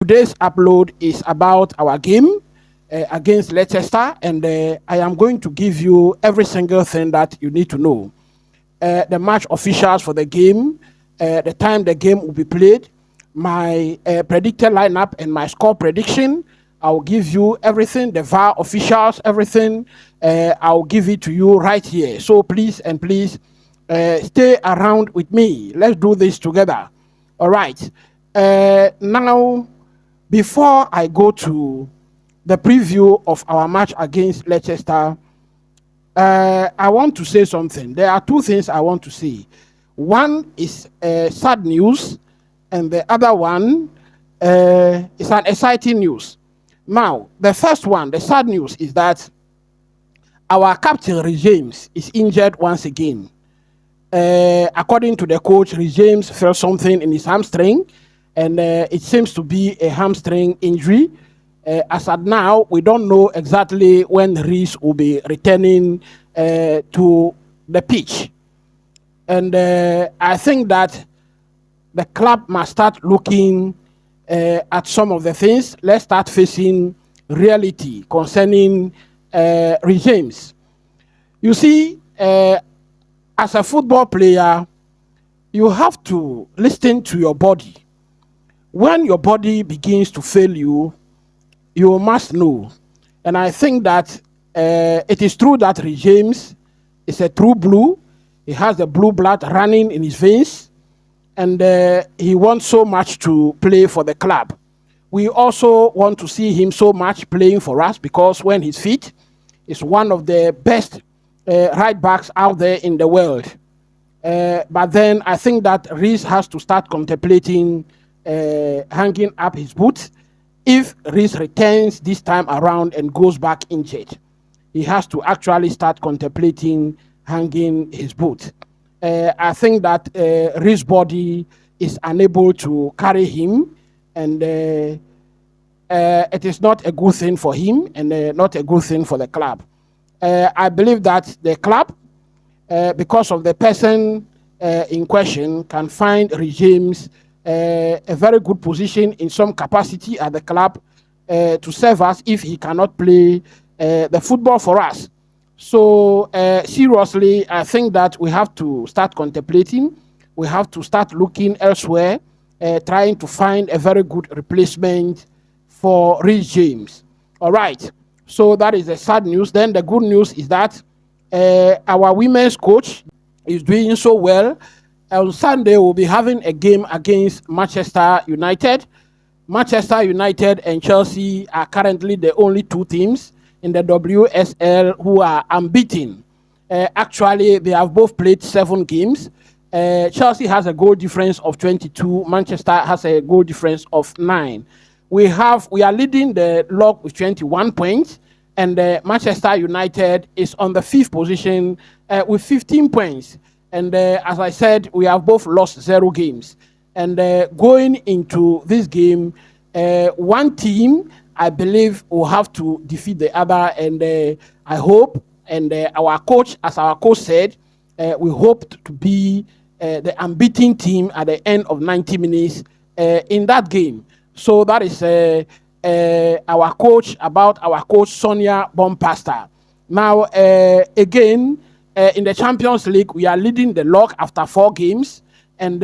Today's upload is about our game against Leicester, and I am going to give you every single thing that you need to know. The match officials for the game, the time the game will be played, my predicted lineup, and my score prediction. I'll give you everything, the VAR officials, everything. I'll give it to you right here. So please stay around with me. Let's do this together. All right. Now, before I go to the preview of our match against Leicester, I want to say something. There are two things I want to say. One is sad news, and the other one is an exciting news. Now, the first one, the sad news, is that our captain, Reece James, is injured once again. According to the coach, Reece James felt something in his hamstring, and it seems to be a hamstring injury. As at now, we don't know exactly when Reece will be returning to the pitch. And I think that the club must start looking at some of the things. Let's start facing reality concerning Reece James. You see, as a football player, you have to listen to your body. When your body begins to fail you, you must know. And I think that it is true that Reece James is a true blue. He has the blue blood running in his veins, and he wants so much to play for the club. We also want to see him so much playing for us because when he's fit, he's one of the best right backs out there in the world. But then I think that Reece has to start contemplating hanging up his boots. If Reece returns this time around and goes back injured, he has to actually start contemplating hanging his boot. I think that Reece's body is unable to carry him, and it is not a good thing for him and not a good thing for the club. I believe that the club, because of the person in question, can find Reece James a very good position in some capacity at the club to serve us if he cannot play the football for us. So seriously, I think that we have to start contemplating. We have to start looking elsewhere, trying to find a very good replacement for Reece James. All right. So that is the sad news. Then the good news is that our women's coach is doing so well. On Sunday, we'll be having a game against Manchester United. Manchester United and Chelsea are currently the only two teams in the WSL who are unbeaten. Actually, they have both played 7 games. Chelsea has a goal difference of 22. Manchester has a goal difference of 9. We are leading the log with 21 points, and Manchester United is on the 5th position with 15 points. And as I said, we have both lost 0 games. And going into this game, one team, I believe, will have to defeat the other. And I hope, and our coach said, we hope to be the unbeaten team at the end of 90 minutes in that game. So that is our coach, about our coach, Sonia Bompasta. Now, again, in the Champions League, we are leading the log after 4 games, and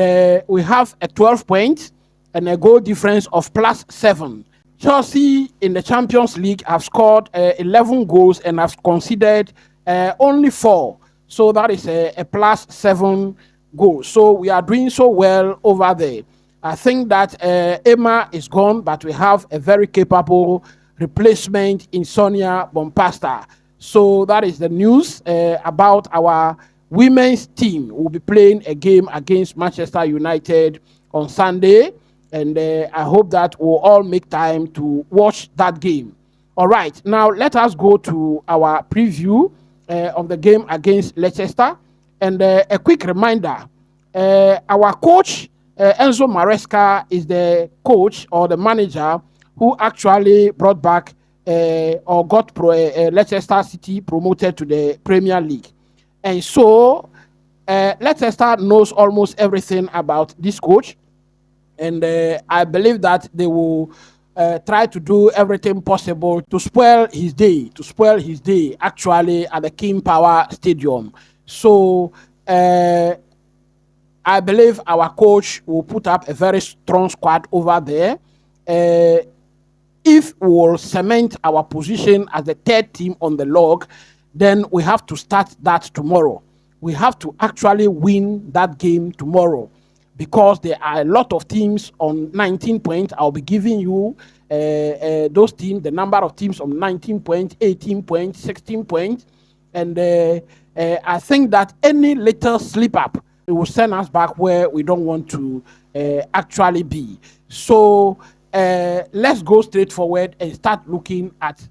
we have a 12 points and a goal difference of +7. Chelsea in the Champions League have scored 11 goals and have conceded only 4. So that is a +7 goals. So we are doing so well over there. I think that Emma is gone, but we have a very capable replacement in Sonia Bompasta. So that is the news about our women's team. We'll be playing a game against Manchester United on Sunday, and I hope that we'll all make time to watch that game. All right, now let us go to our preview of the game against Leicester. And a quick reminder, our coach, Enzo Maresca, is the coach or the manager who actually brought back or got Leicester City promoted to the Premier League. And so Leicester knows almost everything about this coach. And I believe that they will try to do everything possible to spoil his day, actually, at the King Power Stadium. So I believe our coach will put up a very strong squad over there. If we will cement our position as the third team on the log, then we have to start that tomorrow. We have to actually win that game tomorrow, because there are a lot of teams on 19 points. I'll be giving you those teams, the number of teams on 19 points, 18 points, 16 points. And I think that any little slip up, it will send us back where we don't want to actually be. So let's go straight forward and start looking at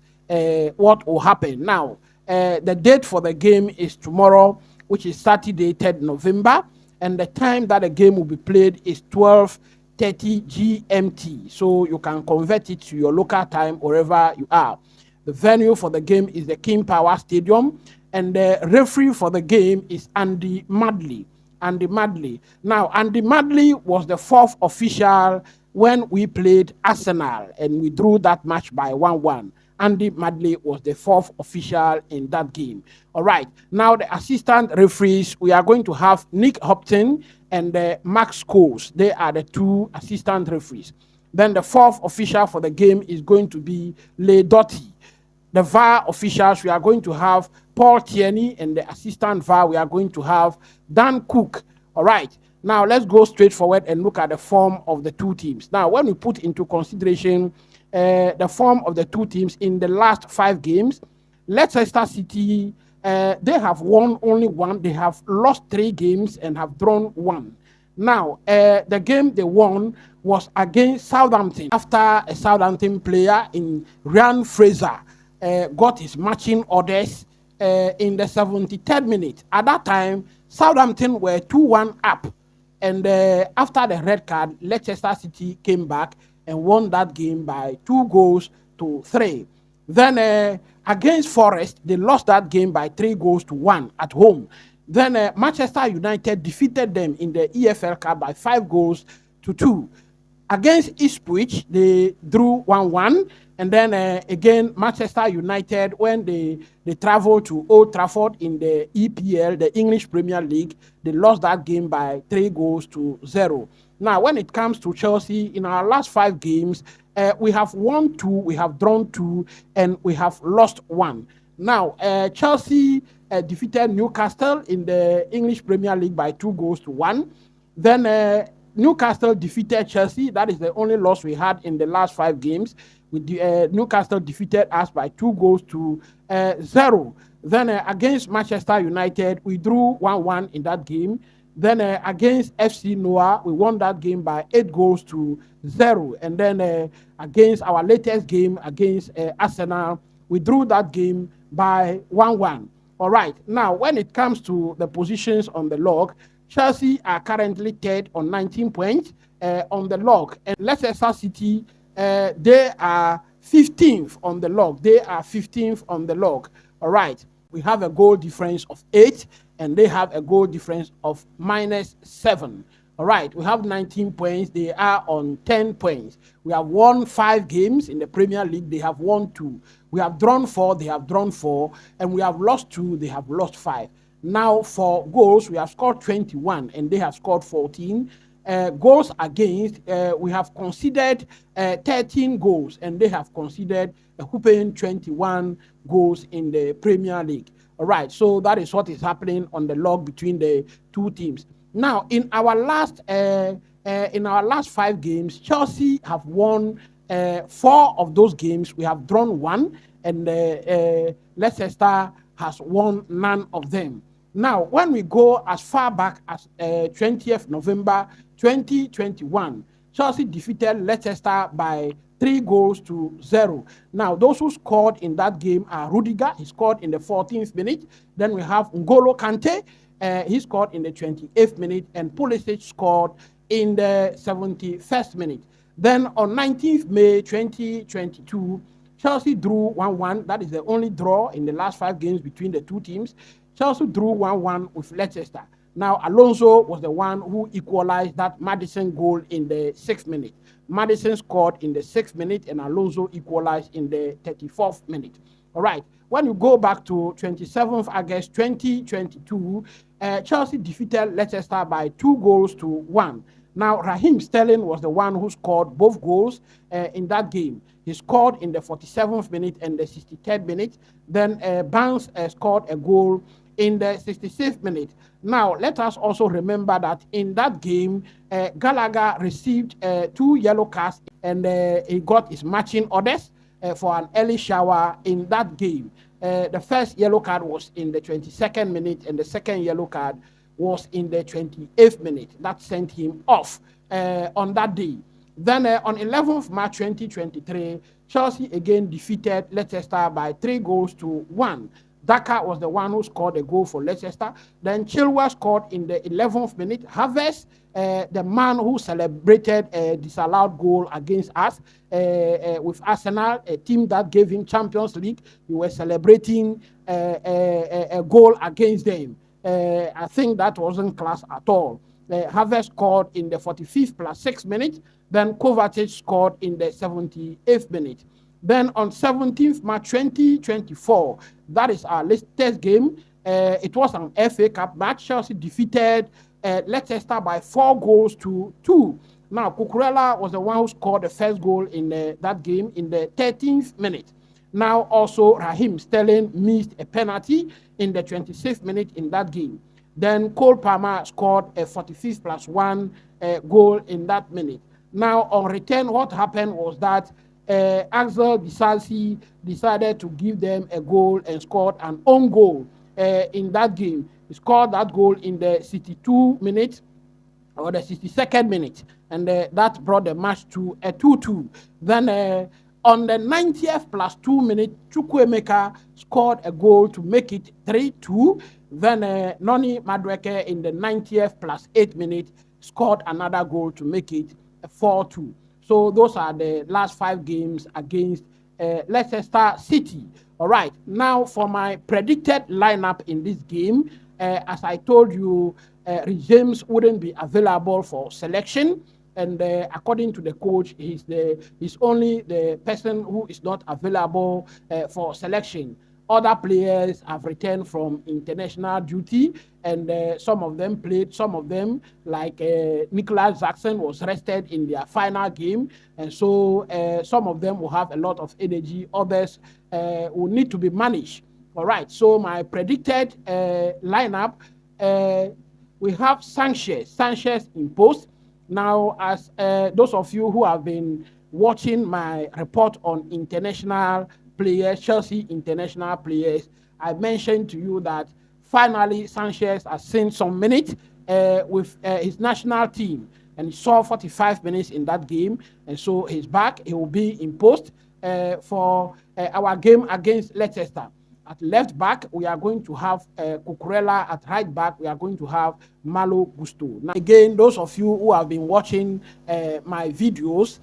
what will happen. Now, the date for the game is tomorrow, which is Saturday, 3rd November, and the time that the game will be played is 12:30 GMT. So you can convert it to your local time wherever you are. The venue for the game is the King Power Stadium, and the referee for the game is Andy Madley. Now, Andy Madley was the fourth official when we played Arsenal, and we drew that match by 1-1. Andy Madley was the fourth official in that game. All right. Now, the assistant referees, we are going to have Nick Hopton and Max Scholes. They are the two assistant referees. Then the fourth official for the game is going to be Leigh Doty. The VAR officials, we are going to have Paul Tierney, and the assistant VAR, we are going to have Dan Cook. All right. Now, let's go straight forward and look at the form of the two teams. Now, when we put into consideration the form of the two teams in the last 5 games, Leicester City, they have won only 1. They have lost 3 games and have drawn 1. Now, the game they won was against Southampton, after a Southampton player in Ryan Fraser got his matching orders in the 73rd minute. At that time, Southampton were 2-1 up. And after the red card, Leicester City came back and won that game by 2-3. Then against Forest, they lost that game by 3-1 at home. Then Manchester United defeated them in the EFL Cup by 5-2. Against Ipswich, they drew 1-1. And then again, Manchester United, when they traveled to Old Trafford in the EPL, the English Premier League, they lost that game by 3-0. Now, when it comes to Chelsea, in our last 5 games, we have won 2, we have drawn 2, and we have lost 1. Now, Chelsea defeated Newcastle in the English Premier League by 2-1. Then Newcastle defeated Chelsea. That is the only loss we had in the last 5 games. Newcastle defeated us by 2-0. Then against Manchester United, we drew 1-1 in that game. Then against FC Noah, we won that game by 8-0. And then against our latest game against Arsenal, we drew that game by 1-1. All right. Now, when it comes to the positions on the log, Chelsea are currently 3rd on 19 points on the log. And Leicester City, they are 15th on the log. All right. We have a goal difference of 8, and they have a goal difference of -7. All right. We have 19 points. They are on 10 points. We have won 5 games in the Premier League. They have won 2. We have drawn 4. They have drawn 4. And we have lost 2. They have lost 5. Now, for goals, we have scored 21, and they have scored 14. Goals against, we have considered 13 goals, and they have considered a whopping 21 goals in the Premier League. All right, so that is what is happening on the log between the two teams. Now, in our last 5 games, Chelsea have won 4 of those games. We have drawn 1, and Leicester has won none of them. Now, when we go as far back as 20th November 2021, Chelsea defeated Leicester by 3-0. Now, those who scored in that game are Rudiger. He scored in the 14th minute. Then we have N'Golo Kante. He scored in the 28th minute. And Pulisic scored in the 71st minute. Then on 19th May 2022, Chelsea drew 1-1. That is the only draw in the last 5 games between the two teams. Chelsea drew 1-1 with Leicester. Now, Alonso was the one who equalized that Maddison goal in the 6th minute. Maddison scored in the 6th minute and Alonso equalized in the 34th minute. All right. When you go back to 27th August 2022, Chelsea defeated Leicester by 2-1. Now, Raheem Sterling was the one who scored both goals in that game. He scored in the 47th minute and the 63rd minute. Then Barnes scored a goal in the 66th minute. Now, let us also remember that in that game, Gallagher received 2 yellow cards and he got his matching orders for an early shower in that game. The first yellow card was in the 22nd minute and the second yellow card was in the 28th minute. That sent him off on that day. Then on 11th March 2023, Chelsea again defeated Leicester by 3-1. Daka was the one who scored a goal for Leicester. Then Chilwell scored in the 11th minute. Havertz, the man who celebrated a disallowed goal against us with Arsenal, a team that gave him Champions League, he was celebrating a goal against them. I think that wasn't class at all. Havertz scored in the 45th plus 6 minutes. Then Kovacic scored in the 78th minute. Then on 17th March 2024, that is our latest game. It was an FA Cup match. Chelsea defeated Leicester by 4-2. Now, Cucurella was the one who scored the first goal in that game in the 13th minute. Now, also, Raheem Sterling missed a penalty in the 26th minute in that game. Then Cole Palmer scored a 45th plus 1 goal in that minute. Now, on return, what happened was that Axel Disasi decided to give them a goal and scored an own goal in that game. He scored that goal in the 62 minute or the 62nd minute, and that brought the match to a 2-2. Then on the 90th plus 2 minute, Chukwuemeka scored a goal to make it 3-2. Then Noni Madueke in the 90th plus 8 minute scored another goal to make it 4-2. So those are the last 5 games against Leicester City. All right. Now for my predicted lineup in this game, as I told you, Reece James wouldn't be available for selection. And according to the coach, he's only the person who is not available for selection. Other players have returned from international duty, and some of them played. Some of them, like Nicholas Jackson, was rested in their final game, and so some of them will have a lot of energy. Others will need to be managed. All right. So my predicted lineup, we have Sanchez in post. Now, as those of you who have been watching my report on international players, Chelsea international players, I mentioned to you that finally Sanchez has seen some minutes with his national team, and he saw 45 minutes in that game, and so he's back. He will be in post for our game against Leicester. At left back, we are going to have Cucurella. At right back, we are going to have Malo Gusto. Now, again, those of you who have been watching my videos,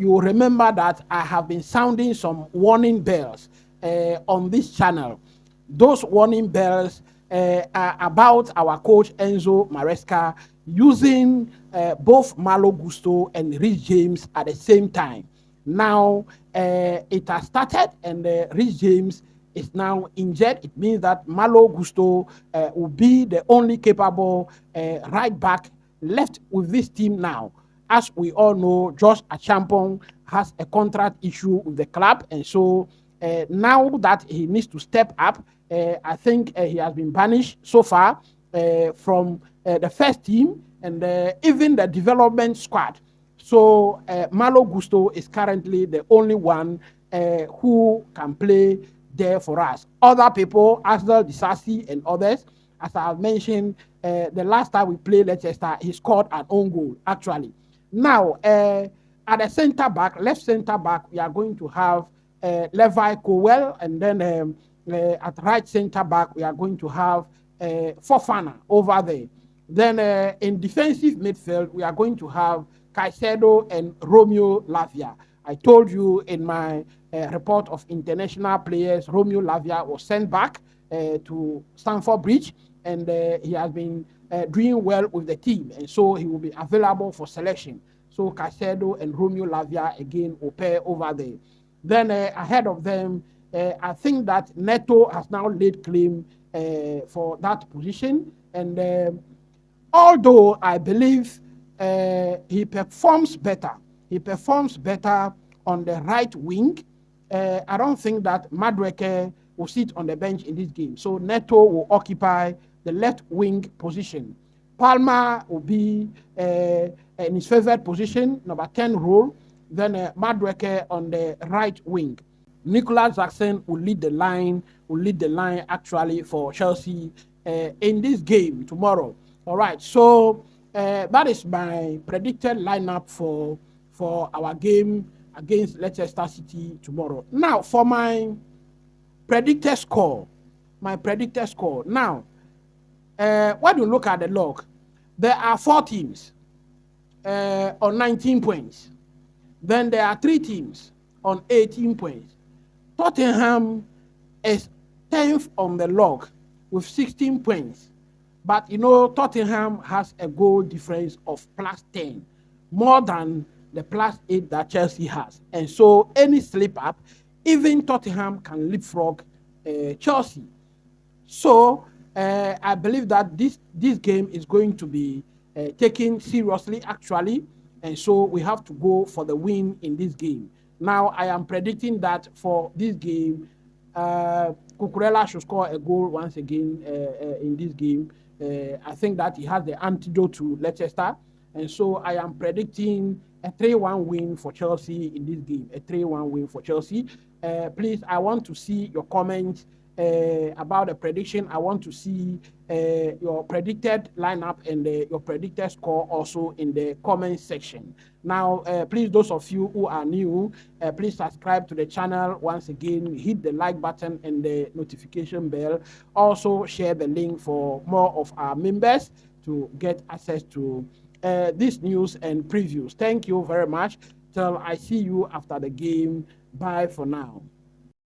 you will remember that I have been sounding some warning bells on this channel. Those warning bells are about our coach Enzo Maresca using both Malo Gusto and Reece James at the same time. Now, it has started, and Reece James is now injured. It means that Malo Gusto will be the only capable right back left with this team now. As we all know, Josh Achampong has a contract issue with the club, and so now that he needs to step up, I think he has been banished so far from the first team and even the development squad. So Malo Gusto is currently the only one who can play there for us. Other people, Axel Disasi and others, as I have mentioned, the last time we played Leicester, he scored an own goal, actually. Now, at the center back, left center back, we are going to have Levi Colwill, and then at right center back, we are going to have Fofana over there. Then in defensive midfield, we are going to have Caicedo and Romeo Lavia. I told you in my report of international players, Romeo Lavia was sent back to Stamford Bridge, and he has been doing well with the team, and so he will be available for selection. So Caicedo and Romeo Lavia again will pair over there. Then ahead of them, I think that Neto has now laid claim for that position, and although I believe he performs better, on the right wing. I don't think that Madueke will sit on the bench in this game. So Neto will occupy the left wing position. Palmer will be in his favorite position, number 10 role. Then Madueke on the right wing. Nicolas Jackson will lead the line, actually for Chelsea in this game tomorrow. All right, so that is my predicted lineup for our game against Leicester City tomorrow. Now, for my predicted score, Now, when you look at the log, there are 4 teams on 19 points. Then there are 3 teams on 18 points. Tottenham is 10th on the log with 16 points. But Tottenham has a goal difference of +10, more than the +8 that Chelsea has. And so any slip up, even Tottenham can leapfrog Chelsea. So I believe that this game is going to be taken seriously, actually. And so we have to go for the win in this game. Now, I am predicting that for this game, Cucurella should score a goal once again in this game. I think that he has the antidote to Leicester. And so I am predicting a 3-1 win for Chelsea in this game. A 3-1 win for Chelsea. Please, I want to see your comments about the prediction. I want to see your predicted lineup and your predicted score also in the comment section. Now, please, those of you who are new, please subscribe to the channel. Once again, hit the like button and the notification bell. Also, share the link for more of our members to get access to this news and previews. Thank you very much. Till I see you after the game. Bye for now.